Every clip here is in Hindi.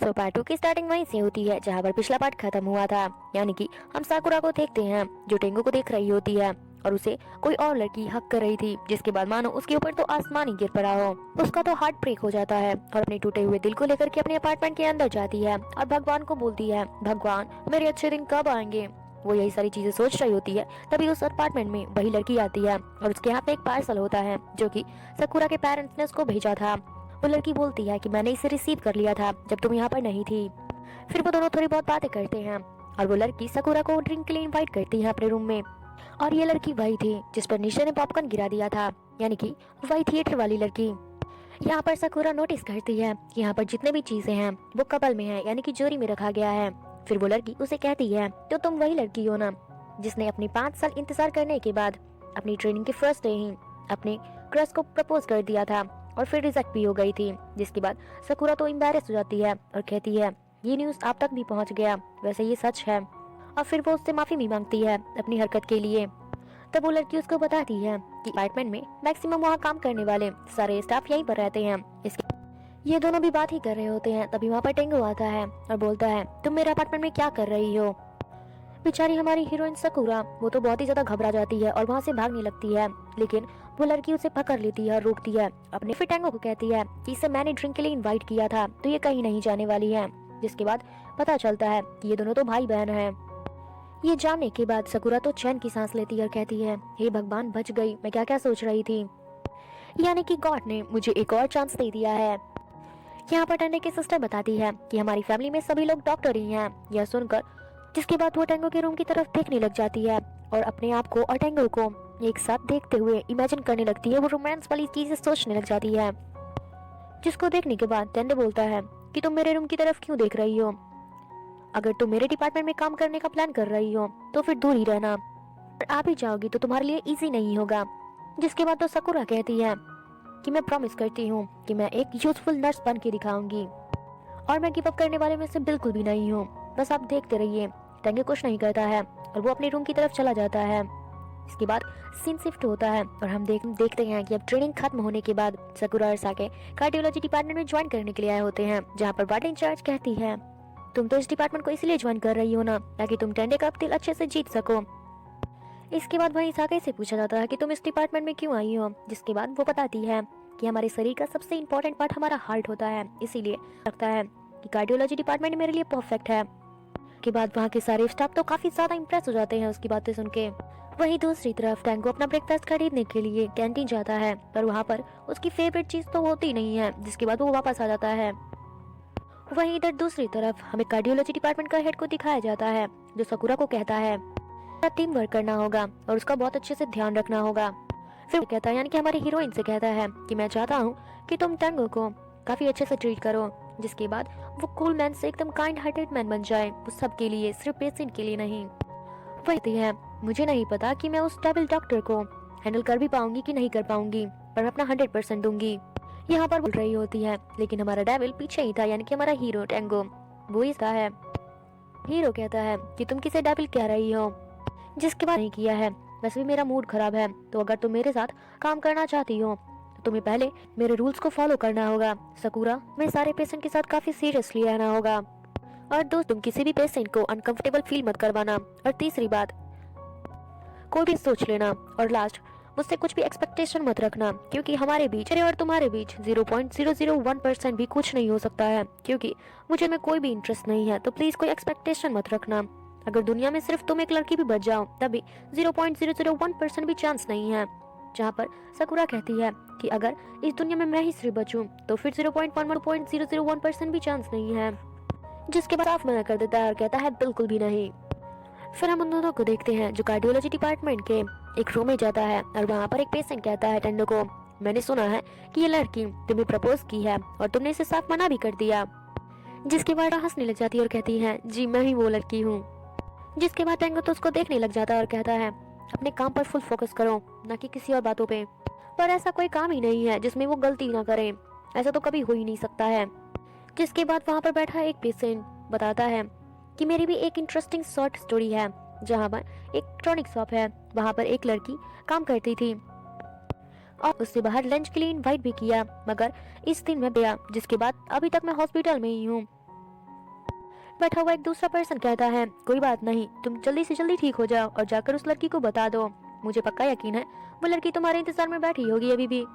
सो पार्ट 2 की स्टार्टिंग वहीं से होती है जहाँ पर पिछला पार्ट खत्म हुआ था। यानी कि हम साकुरा को देखते हैं जो टेंगो को देख रही होती है और उसे कोई और लड़की हक कर रही थी, जिसके बाद मानो उसके ऊपर तो आसमान ही गिर पड़ा हो। उसका तो हार्ट ब्रेक हो जाता है और अपने टूटे हुए दिल को लेकर के अपने अपार्टमेंट के अंदर जाती है और भगवान को बोलती है, भगवान मेरे अच्छे दिन कब आएंगे। वो यही सारी चीजें सोच रही होती है, तभी उस अपार्टमेंट में वही लड़की आती है और उसके हाथ में एक पार्सल होता है जो कि साकुरा के पेरेंट्स ने उसको भेजा था। वो लड़की बोलती है कि मैंने इसे रिसीव कर लिया था जब तुम यहाँ पर नहीं थी। फिर वो दोनों थोड़ी बहुत बातें करते हैं और वो लड़की साकुरा को ड्रिंक के लिए इनवाइट करती है अपने रूम में। और ये लड़की वही थी जिस पर निशा ने पॉपकॉर्न गिरा दिया था, यानी कि वही थिएटर वाली लड़की। यहाँ पर साकुरा नोटिस करती है कि यहाँ पर जितने भी चीजें हैं वो कपल में है, यानी कि जोड़ी में रखा गया है। फिर वो लड़की उसे कहती है, तो तुम वही लड़की हो ना जिसने अपनी 5 साल इंतजार करने के बाद अपनी ट्रेनिंग के फर्स्ट डे ही अपने क्रश को प्रपोज कर दिया था और फिर रिजेक्ट भी हो गई थी। जिसके बाद साकुरा तो एम्बैरेस हो जाती है और कहती है, ये न्यूज आप तक भी पहुंच गया, वैसे ये सच है। और फिर वो उससे माफी भी मांगती है अपनी हरकत के लिए। तब वो लड़की उसको बताती है कि अपार्टमेंट में मैक्सिमम वहाँ काम करने वाले सारे स्टाफ यहीं पर रहते हैं। इसके ये दोनों भी बात ही कर रहे होते हैं, तभी वहाँ पर टेंगो आता है और बोलता है, तुम मेरे अपार्टमेंट में क्या कर रही हो। बेचारी हमारी हीरोइन साकुरा वो तो बहुत ही ज्यादा घबरा जाती है और वहाँ से भागने लगती है, लेकिन वो लड़की उसे पकड़ लेती है और रोकती है। अपने फिर टेंगो को कहती है कि इसे मैंने ड्रिंक के लिए इनवाइट किया था तो ये कहीं नहीं जाने वाली है। जिसके बाद पता चलता है कि ये दोनों तो भाई बहन हैं। ये जानने के बाद साकुरा तो चैन की सांस लेती है और कहती है, हे भगवान बच गई, मैं क्या क्या सोच रही थी। यानी कि गॉड ने मुझे एक और चांस दे दिया है। यहाँ पर टेंडे की सिस्टर बताती है कि हमारी फैमिली में सभी लोग डॉक्टर ही हैं। यह सुनकर जिसके बाद वो टेंगो के रूम की तरफ देखने लग जाती है और अपने आप को और टेंगो को एक साथ देखते हुए इमेजिन करने लगती है। वो रोमांस वाली चीजें सोचने लग जाती है, जिसको देखने के बाद टेंडे बोलता है कि तुम मेरे रूम की तरफ क्यों देख रही हो। अगर तुम मेरे डिपार्टमेंट में काम करने का प्लान कर रही हो तो फिर दूर ही रहना, और आ भी जाओगी तो तुम्हारे लिए इजी नहीं होगा। जिसके बाद तो साकुरा कहती है कि मैं प्रॉमिस करती हूँ कि मैं एक यूजफुल नर्स बन के दिखाऊंगी और मैं गिव अप करने वाले में से बिल्कुल भी नहीं हूँ, बस आप देखते रहिए। टेंगे कुछ नहीं करता है और वो अपने रूम की तरफ चला जाता है। इसके बाद सीन शिफ्ट होता है और हम देखते हैं कि अब ट्रेनिंग खत्म होने के बाद साकुरा और साके कार्डियोलॉजी डिपार्टमेंट में ज्वाइन करने के लिए आए होते हैं, जहाँ पर वार्डन इंचार्ज कहती है, तुम तो इस डिपार्टमेंट को इसलिए ज्वाइन कर रही हो ना ताकि तुम टेंडे का दिल अच्छे से जीत सको। इसके बाद वहीं साके से पूछा जाता है कि तुम इस डिपार्टमेंट में क्यों आई हो। जिसके बाद वो बताती है कि हमारे शरीर का सबसे इम्पोर्टेंट पार्ट हमारा हार्ट होता है, इसीलिए लगता है कि कार्डियोलॉजी डिपार्टमेंट मेरे लिए परफेक्ट है। के बाद वहाँ के सारे स्टाफ तो काफी ज्यादा इम्प्रेस हो जाते हैं उसकी बातें सुन के। वहीं दूसरी तरफ टेंगो अपना ब्रेकफास्ट खरीदने के लिए कैंटीन जाता है, पर वहाँ पर उसकी फेवरेट चीज तो होती नहीं है। जिसके बाद वो वापस आ जाता है। वहीं इधर दूसरी तरफ हमें कार्डियोलॉजी डिपार्टमेंट का हेड को दिखाया जाता है, जो साकुरा को कहता है टीम वर्क करना होगा और उसका बहुत अच्छे से ध्यान रखना होगा। फिर कहता है, यानी कि हमारी हीरोइन से कहता है कि मैं चाहता हूँ कि तुम टेंगो को काफी अच्छे से ट्रीट करो। जिसके बाद वो कूल मैन से एकदम काइंड हार्टेड मैन बन जाए, वो सबके लिए, सिर्फ पेशेंट के लिए नहीं। वही है, मुझे नहीं पता कि मैं उस डेविल डॉक्टर को हैंडल कर भी पाऊंगी कि नहीं कर पाऊंगी, पर मैं अपना 100% दूंगी। यहाँ पर बोल रही होती है, लेकिन हमारा डेविल पीछे ही था, यानी कि हमारा हीरो टेंगो वो इसका है। हीरो कहता है कि तुम किसे डेविल कह रही हो। जिसके बाद नहीं किया है, वैसे भी मेरा मूड खराब है, तो अगर तुम मेरे साथ काम करना चाहती हो तो तुम्हें पहले मेरे रूल्स को फॉलो करना होगा। साकुरा, मैं सारे पेशेंट के साथ काफी सीरियसली रहना होगा, और दोस्त तुम किसी भी पेशेंट को अनकंफर्टेबल फील मत करवाना। और तीसरी बात, कोई भी सोच लेना। और लास्ट, मुझसे कुछ भी एक्सपेक्टेशन मत रखना, क्योंकि हमारे बीच और तुम्हारे बीच 0.001% भी कुछ नहीं हो सकता है, क्योंकि मुझे में कोई भी इंटरेस्ट नहीं है। तो प्लीज कोई एक्सपेक्टेशन मत रखना। अगर दुनिया में सिर्फ तुम एक लड़की भी बच जाओ तभी 0.001% भी चांस नहीं है। जहाँ पर साकुरा कहती है कि अगर इस दुनिया में मैं ही सिर्फ बचूं तो फिर 0.001% भी चांस नहीं है। जिसके बाद साफ मना कर देता है और कहता है बिल्कुल भी नहीं। फिर हम उन दोनों को देखते हैं जो कार्डियोलॉजी डिपार्टमेंट के एक रूम में जाता है और वहाँ पर एक पेशेंट कहता है टेंडो को, मैंने सुना है कि ये लड़की तुम्हें प्रपोज की है और तुमने इसे साफ मना भी कर दिया। जिसके बाद हंसने लग जाती है और कहती है, जी मैं ही वो लड़की हूँ। जिसके बाद टेंगो तो उसको देखने लग जाता है और कहता है, अपने काम पर फुल फोकस करो, ना कि किसी और बातों पे। पर ऐसा कोई काम ही नहीं है जिसमें वो गलती ना करे, ऐसा तो कभी हो ही नहीं सकता है। जिसके बाद वहाँ पर बैठा एक पेशेंट बताता है कि मेरी भी एक इंटरेस्टिंग शॉर्ट स्टोरी है, जहाँ पर एक इलेक्ट्रॉनिक शॉप है, वहाँ पर एक लड़की काम करती थी और उससे बाहर लंच के लिए इनवाइट भी किया, मगर इस दिन मैं गया। जिसके बाद अभी तक मैं हॉस्पिटल में ही हूँ। बैठा हुआ एक दूसरा पर्सन कहता है, कोई बात नहीं, तुम जल्दी से जल्दी ठीक हो जाओ और जाकर उस लड़की को बता दो। मुझे पक्का यकीन है वो लड़की तुम्हारे इंतजार में बैठी होगी अभी भी।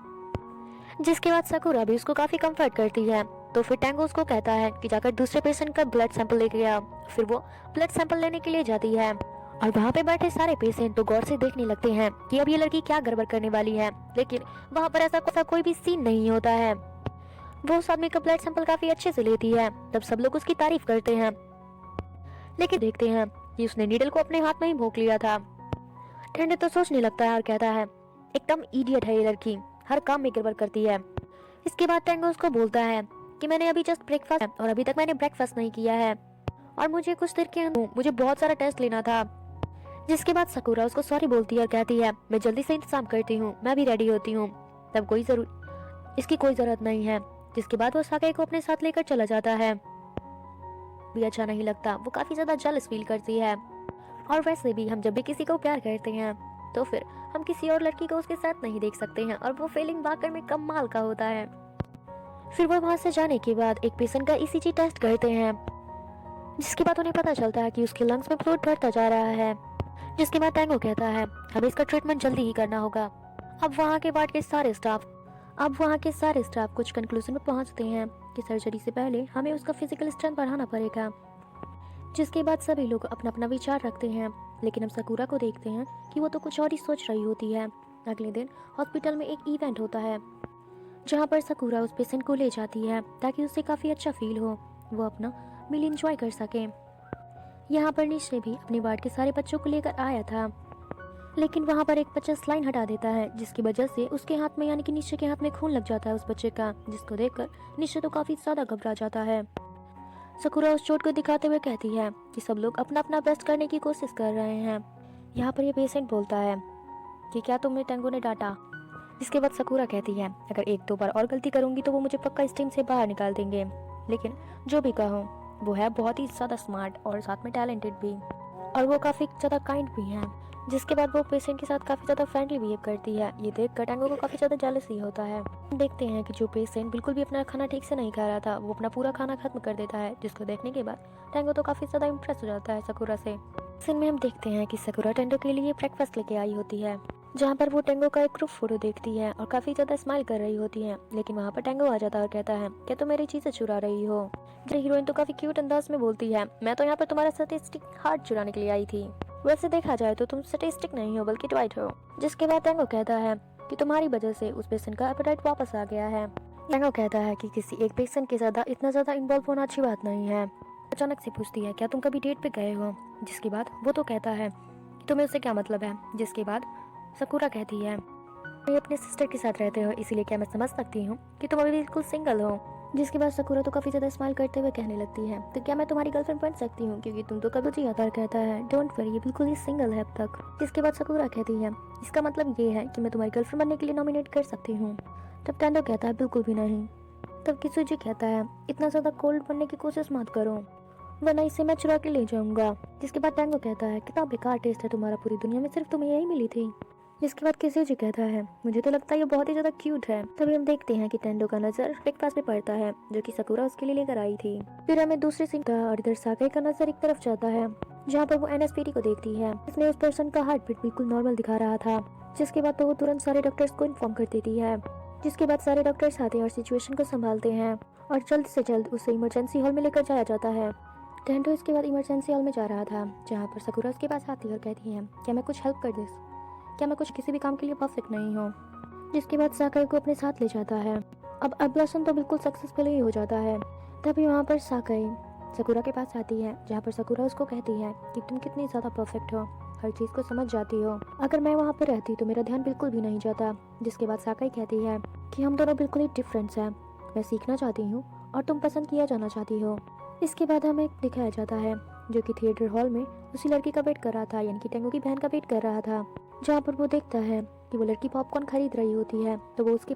जिसके बाद साकुरा भी उसको काफी कंफर्ट करती है। तो फिर टैंगो उसको कहता है कि जाकर दूसरे पेशेंट का ब्लड सैंपल लेके आ। फिर वो ब्लड सैंपल लेने के लिए जाती है और वहाँ पे बैठे सारे पेशेंट तो गौर से देखने लगते हैं कि अब ये लड़की क्या गड़बड़ करने वाली है, लेकिन वहाँ पर ऐसा कोई भी सीन नहीं होता है। वो उस आदमी का ब्लड सैंपल काफी अच्छे से लेती है, तब सब लोग उसकी तारीफ करते हैं, लेकिन देखते हैं कि उसने नीडल को अपने हाथ में ही भोंक लिया था। टेंडो तो सोचने लगता है और कहता है, एकदम इडियट है ये लड़की, हर काम में गड़बड़ करती है। इसके बाद टेंगो उसको बोलता है कि मैंने अभी जस्ट ब्रेकफास्ट और अभी तक मैंने ब्रेकफास्ट नहीं किया है और मुझे कुछ देर के अंदर मुझे बहुत सारा टेस्ट लेना था। जिसके बाद साकुरा उसको सॉरी बोलती है और कहती है, मैं जल्दी से इंतजाम करती हूँ, मैं भी रेडी होती हूँ, तब इसकी कोई जरूरत नहीं है। जिसके बाद वो साके को अपने साथ लेकर चला जाता है। भी अच्छा नहीं लगता, वो काफी ज्यादा जेलस फील करती है। और वैसे भी हम जब भी किसी को प्यार करते हैं तो फिर हम किसी और लड़की को उसके साथ नहीं देख सकते हैं और वो फीलिंग वाकई में कमाल का होता है। फिर वो वहां से जाने के बाद एक पेशेंट का ईसीजी टेस्ट करते हैं, जिसके बाद उन्हें पता चलता है कि उसके लंग्स में फ्लूइड बढ़ता जा रहा है। जिसके बाद टैंगो कहता है, हमें इसका ट्रीटमेंट जल्दी ही करना होगा। अब वहाँ के वार्ड के सारे स्टाफ कुछ कंक्लूजन में पहुंचते हैं कि सर्जरी से पहले हमें उसका फिजिकल स्ट्रेंथ बढ़ाना पड़ेगा। जिसके बाद सभी लोग अपना अपना विचार रखते हैं, लेकिन हम साकुरा को देखते हैं कि वो तो कुछ और ही सोच रही होती है। अगले दिन हॉस्पिटल में एक इवेंट होता है जहाँ पर साकुरा उस पेशेंट को ले जाती है ताकि उससे काफ़ी अच्छा फील हो, वो अपना मील एंजॉय कर सके। यहाँ पर निश्चय भी अपने वार्ड के सारे बच्चों को लेकर आया था, लेकिन वहाँ पर एक बच्चा स्लाइन हटा देता है, जिसकी वजह से उसके हाथ में यानी कि निश्चय के हाथ में खून लग जाता है उस बच्चे का, जिसको देखकर निश्चय तो काफ़ी ज़्यादा घबरा जाता है। साकुरा उस चोट को दिखाते हुए कहती है कि सब लोग अपना अपना बेस्ट करने की कोशिश कर रहे हैं। यहाँ पर ये पेशेंट बोलता है कि क्या तुमने टैंगो ने डांटा। जिसके बाद साकुरा कहती है, अगर एक दो बार और गलती करूंगी तो वो मुझे पक्का इस टीम से बाहर निकाल देंगे, लेकिन जो भी कहो वो है बहुत ही ज़्यादा स्मार्ट और साथ में टैलेंटेड भी, और वो काफ़ी ज़्यादा काइंड भी है। जिसके बाद वो पेशेंट के साथ काफ़ी ज़्यादा फ्रेंडली बिहेव करती है। ये देख कर टैंगो को काफ़ी ज़्यादा जेलसी होता है। देखते हैं कि जो पेशेंट बिल्कुल भी अपना खाना ठीक से नहीं खा रहा था वो अपना पूरा खाना खत्म कर देता है, जिसको देखने के बाद टैंगो तो काफ़ी ज़्यादा इम्प्रेस हो जाता है साकुरा से। सीन में हम देखते हैं कि साकुरा टैंगो के लिए ब्रेकफास्ट लेके आई होती है, जहाँ पर वो टैंगो का एक ग्रुप फोटो देखती है और काफ़ी ज़्यादा स्माइल कर रही होती है, लेकिन वहाँ पर टैंगो आ जाता है और कहता है, क्या तुम मेरी चीज़ें चुरा रही हो। हीरोइन तो काफ़ी क्यूट अंदाज में बोलती है, मैं तो यहाँ पर तुम्हारा स्टैटिस्टिक हार्ट चुराने के लिए आई थी, वैसे देखा जाए तो तुम स्टैटिस्टिक नहीं हो बल्कि ट्वाइट हो। जिसके बाद टैंगो कहता है कि तुम्हारी वजह से उस पेशेंट का एपेटाइट वापस आ गया है। टैंगो कहता है कि किसी एक पेशेंट के ज़्यादा इतना ज़्यादा इन्वॉल्व होना अच्छी बात नहीं है। अचानक से पूछती है, क्या तुम कभी डेट पे गए हो। जिसके बाद वो तो कहता है कि तुम्हें उससे क्या मतलब है। जिसके बाद साकुरा कहती है, तुम अपने सिस्टर के साथ रहते हो, इसीलिए क्या मैं समझ सकती हूँ कि तुम अभी बिल्कुल सिंगल हो। जिसके बाद साकुरा तो काफ़ी ज़्यादा स्माइल करते हुए कहने लगती है, तो क्या मैं तुम्हारी गर्लफ्रेंड बन सकती हूँ, क्योंकि तुम तो कभी जिया कर कहता है, डोंट वरी, ये बिल्कुल ही सिंगल है अब तक। जिसके बाद साकुरा कहती है, इसका मतलब ये है कि मैं तुम्हारी गर्लफ्रेंड बनने के लिए नॉमिनेट कर सकती हूँ। तब टैंडो कहता है, बिल्कुल भी नहीं। तब किसुजी कहता है, इतना ज़्यादा कोल्ड बनने की कोशिश मत करो वरना इसे मैं चुरा के ले जाऊंगा। जिसके बाद टैंगो कहता है, कितना बेकार टेस्ट है तुम्हारा, पूरी दुनिया में सिर्फ तुम्हें यही मिली थी। जिसके बाद किसुजी कहता है, मुझे तो लगता है ये बहुत ही ज्यादा क्यूट है। तभी हम देखते हैं कि टेंडो का नजर ब्रेकफास्ट पे पड़ता है जो कि साकुरा उसके लिए लेकर आई थी। फिर हमें दूसरे सीन का और इधर साके का नजर एक तरफ जाता है जहाँ पर वो एनएसपीटी को देखती है। इसमें उस पर्सन का हार्ट बीट बिल्कुल नॉर्मल दिखा रहा था। जिसके बाद तो वो तुरंत सारे डॉक्टर्स को इन्फॉर्म कर देती है। जिसके बाद सारे डॉक्टर्स आते हैं और सिचुएशन को संभालते हैं और जल्द से जल्द उसे इमरजेंसी हॉल में लेकर जाया जाता है। टेंडो इसके बाद इमरजेंसी हॉल में जा रहा था जहाँ पर साकुरा उसके पास आती है और कहती है, क्या मैं कुछ हेल्प कर दे, क्या मैं कुछ किसी भी काम के लिए परफेक्ट नहीं हूँ। जिसके बाद साकाई को अपने साथ ले जाता है। अब अब्लासन तो बिल्कुल सक्सेसफुल ही हो जाता है। तभी वहाँ पर साकाई साकुरा के पास आती है जहाँ पर साकुरा उसको कहती है कि तुम कितनी ज़्यादा परफेक्ट हो, हर चीज़ को समझ जाती हो, अगर मैं वहाँ पर रहती तो मेरा ध्यान बिल्कुल भी नहीं जाता। जिसके बाद साकाई कहती है कि हम दोनों बिल्कुल ही डिफरेंट्स हैं, मैं सीखना चाहती हूँ और तुम पसंद किया जाना चाहती हो। इसके बाद हमें दिखाया जाता है जो कि थिएटर हॉल में उसी लड़की का वेट कर रहा था, यानी कि टेंगो की बहन का वेट कर रहा था, जहाँ पर वो देखता है कि वो लड़की पॉपकॉर्न खरीद रही होती है तो वो उसके